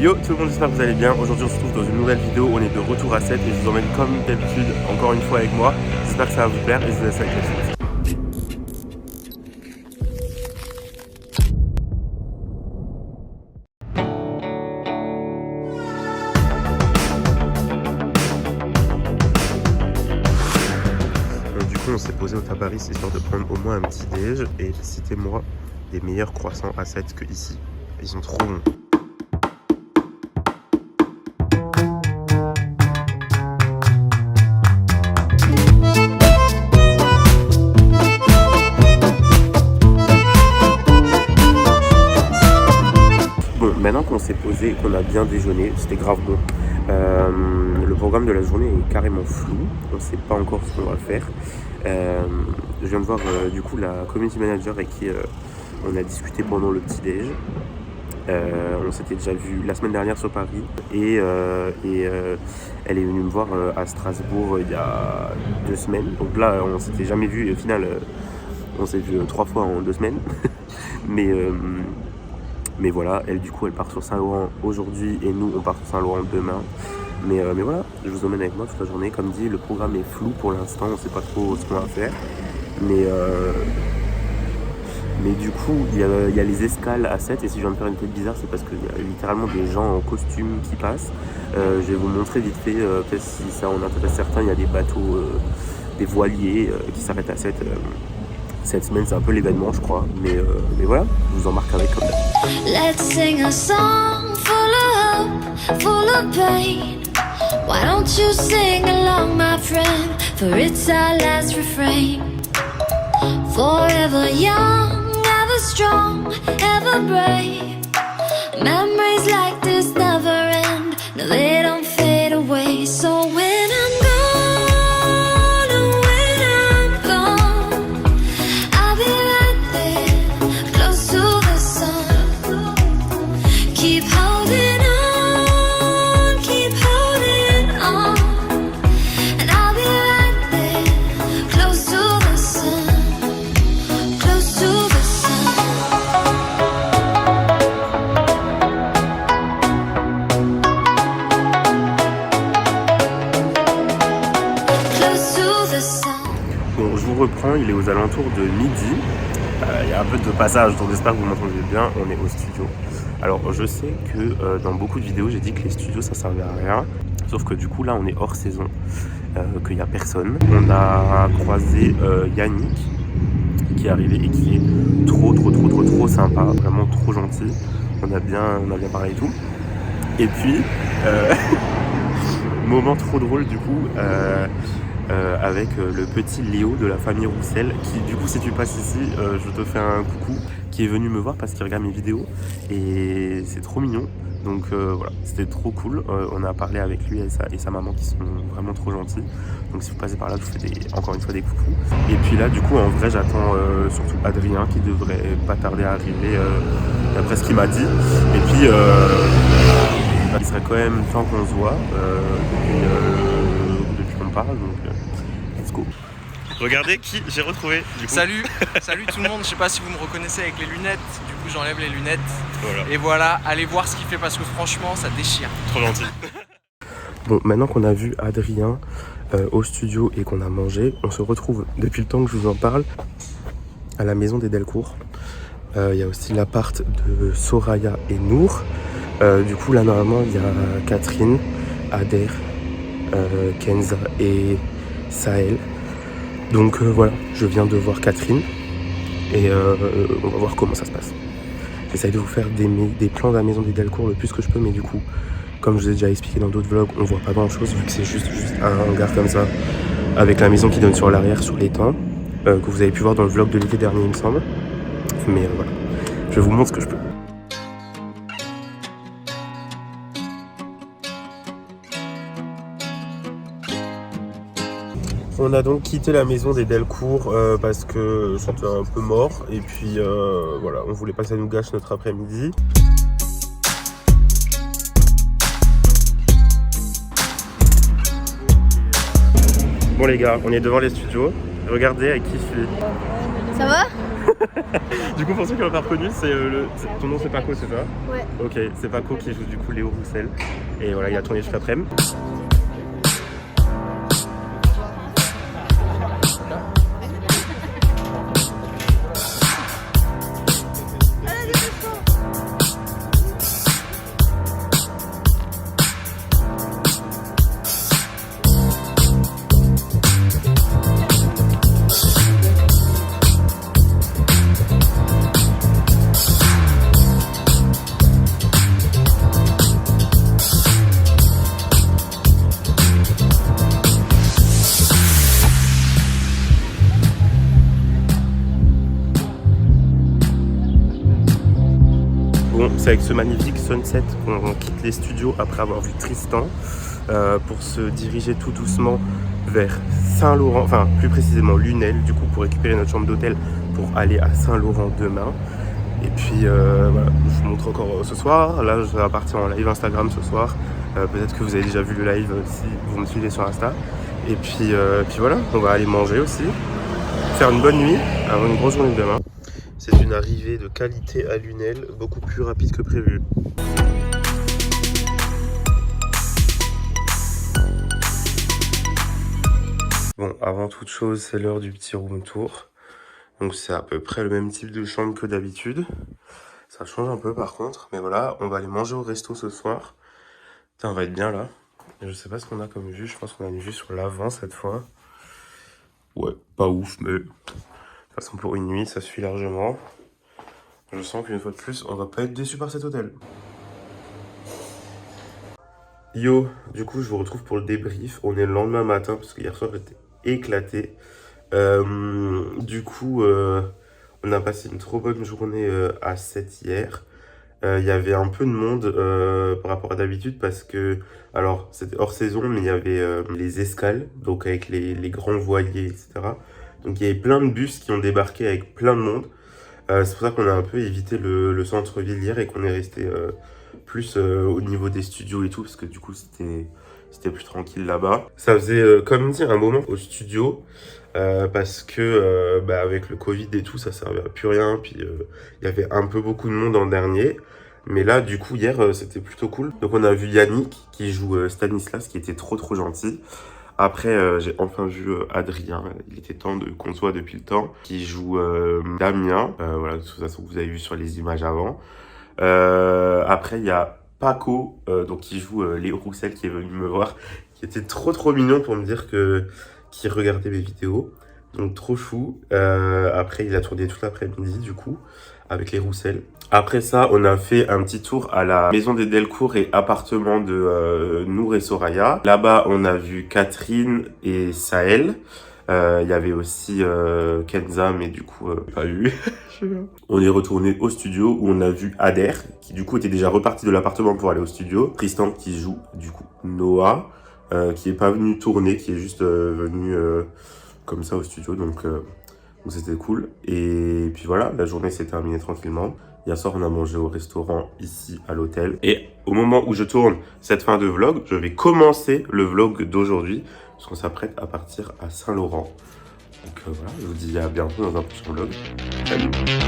Yo tout le monde, j'espère que vous allez bien. Aujourd'hui on se retrouve dans une nouvelle vidéo, on est de retour à 7 et je vous emmène comme d'habitude encore une fois avec moi. J'espère que ça va vous plaire et je vous laisse avec la suite. Du coup on s'est posé au Tabaris histoire de prendre au moins un petit déj et citez-moi des meilleurs croissants à 7 que ici. Ils sont trop bons. Bon, maintenant qu'on s'est posé et qu'on a bien déjeuné, c'était grave bon. Le programme de la journée est carrément flou, on ne sait pas encore ce qu'on va faire. Je viens de voir du coup la community manager avec qui on a discuté pendant le petit déj. On s'était déjà vu la semaine dernière sur Paris et elle est venue me voir à Strasbourg il y a 2 semaines. Donc là on s'était jamais vu et au final on s'est vu 3 fois en 2 semaines. Mais voilà, elle du coup elle part sur Saint-Laurent aujourd'hui et nous on part sur Saint-Laurent demain. Mais voilà, je vous emmène avec moi toute la journée. Comme dit, le programme est flou pour l'instant, on ne sait pas trop ce qu'on va faire. Mais du coup, il y a les escales à 7 et si je viens de faire une tête bizarre, c'est parce qu'il y a littéralement des gens en costume qui passent. Je vais vous montrer vite fait, peut-être si ça en intéresse certains, il y a des bateaux, des voiliers qui s'arrêtent à 7. Cette semaine, c'est un peu l'événement, je crois. Mais voilà, je vous embarque avec comme d'habitude. Let's sing a song full of hope, full of pain. Why don't you sing along, my friend? For it's our last refrain. Forever young, ever strong, ever brave. Memories like this never end. No, they don't fade away. So when I'm gone, oh, when I'm gone, I'll be right there, close to the sun. Keep holding on, keep holding on. And I'll be right there, close to the sun, close to the sun. Close to the sun. Bon, je vous reprends, il est aux alentours de midi. Il y a un peu de passage, donc j'espère que vous m'entendez bien. On est au studio. Alors, je sais que dans beaucoup de vidéos, j'ai dit que les studios, ça servait à rien. Sauf que du coup, là, on est hors saison, qu'il n'y a personne. On a croisé Yannick, qui est arrivé et qui est trop sympa, vraiment trop gentil. On a bien parlé et tout. Et puis, moment trop drôle du coup, avec le petit Léo de la famille Roussel qui du coup si tu passes ici, je te fais un coucou, qui est venu me voir parce qu'il regarde mes vidéos et c'est trop mignon. Donc voilà, c'était trop cool. On a parlé avec lui et sa maman qui sont vraiment trop gentils. Donc si vous passez par là, je vous fais encore une fois des coucous. Et puis là du coup en vrai j'attends surtout Adrien qui devrait pas tarder à arriver d'après ce qu'il m'a dit. Et puis il serait quand même temps qu'on se voit depuis qu'on parle, donc let's go. Regardez qui j'ai retrouvé du coup. Salut, salut tout le monde, je sais pas si vous me reconnaissez avec les lunettes, du coup j'enlève les lunettes. Voilà. Et voilà, allez voir ce qu'il fait parce que franchement ça déchire. Trop gentil. Bon, maintenant qu'on a vu Adrien au studio et qu'on a mangé, on se retrouve depuis le temps que je vous en parle à la maison des Delcourt. Il y a aussi l'appart de Soraya et Nour. Du coup là normalement il y a Catherine, Ader, Kenza et Sahel. Donc voilà, je viens de voir Catherine et on va voir comment ça se passe. J'essaye de vous faire des plans de la maison des Delcourt le plus que je peux, mais du coup, comme je vous ai déjà expliqué dans d'autres vlogs, on voit pas grand chose vu que c'est juste un hangar comme ça, avec la maison qui donne sur l'arrière, sur l'étang, que vous avez pu voir dans le vlog de l'été dernier il me semble. Mais voilà, je vous montre ce que je peux. On a donc quitté la maison des Delcourt parce que c'était un peu mort et puis voilà, on voulait pas que ça nous gâche notre après-midi. Bon les gars, on est devant les studios. Regardez avec qui je suis. Ça va? Du coup, pour ceux qui n'ont pas reconnu, ton nom c'est Paco, c'est ça? Ouais. Ok, c'est Paco qui joue du coup Léo Roussel. Et voilà, il a tourné juste après-midi. Bon, c'est avec ce magnifique sunset qu'on quitte les studios après avoir vu Tristan pour se diriger tout doucement vers Saint-Laurent, enfin plus précisément Lunel, du coup pour récupérer notre chambre d'hôtel pour aller à Saint-Laurent demain. Et puis voilà, je vous montre encore ce soir. Là, je vais partir en live Instagram ce soir. Peut-être que vous avez déjà vu le live si vous me suivez sur Insta. Et puis voilà, on va aller manger aussi, faire une bonne nuit avant une grosse journée de demain. C'est une arrivée de qualité à Lunel, beaucoup plus rapide que prévu. Bon, avant toute chose, c'est l'heure du petit room tour. Donc c'est à peu près le même type de chambre que d'habitude. Ça change un peu par contre, mais voilà, on va aller manger au resto ce soir. Putain, on va être bien là. Je sais pas ce qu'on a comme vue, je pense qu'on a une vue sur l'avant cette fois. Ouais, pas ouf, mais de toute façon pour une nuit, ça suffit largement. Je sens qu'une fois de plus, on va pas être déçu par cet hôtel. Yo, du coup, je vous retrouve pour le débrief. On est le lendemain matin, parce que hier soir, j'étais éclaté. Du coup, on a passé une trop bonne journée à 7 hier. Il y avait un peu de monde par rapport à d'habitude, parce que, alors, c'était hors saison, mais il y avait les escales, donc avec les grands voiliers, etc. Donc, il y avait plein de bus qui ont débarqué avec plein de monde. C'est pour ça qu'on a un peu évité le centre-ville hier et qu'on est resté plus au niveau des studios et tout, parce que du coup c'était plus tranquille là-bas. Ça faisait comme dit un moment au studio, parce que avec le Covid et tout, ça servait à plus rien, puis il y avait un peu beaucoup de monde en dernier. Mais là, du coup, hier, c'était plutôt cool. Donc on a vu Yannick qui joue Stanislas, qui était trop gentil. Après, j'ai enfin vu Adrien, il était temps qu'on soit depuis le temps, qui joue Damien, voilà, de toute façon, vous avez vu sur les images avant. Après, il y a Paco, donc qui joue Léo Roussel, qui est venu me voir, qui était trop mignon pour me dire qu'il regardait mes vidéos. Donc trop chou. Après, il a tourné toute l'après-midi, du coup, avec les Roussel. Après ça, on a fait un petit tour à la maison des Delcourt et appartement de Nour et Soraya. Là-bas, on a vu Catherine et Sahel. Il y avait aussi Kenza, mais du coup, pas vu. On est retourné au studio où on a vu Ader, qui du coup était déjà reparti de l'appartement pour aller au studio. Tristan qui joue du coup Noah, qui est pas venu tourner, qui est juste venu comme ça au studio. Donc c'était cool. Et puis voilà, la journée s'est terminée tranquillement. Hier soir, on a mangé au restaurant ici à l'hôtel. Et au moment où je tourne cette fin de vlog, je vais commencer le vlog d'aujourd'hui, parce qu'on s'apprête à partir à Saint-Laurent. Donc voilà, je vous dis à bientôt dans un prochain vlog. Salut!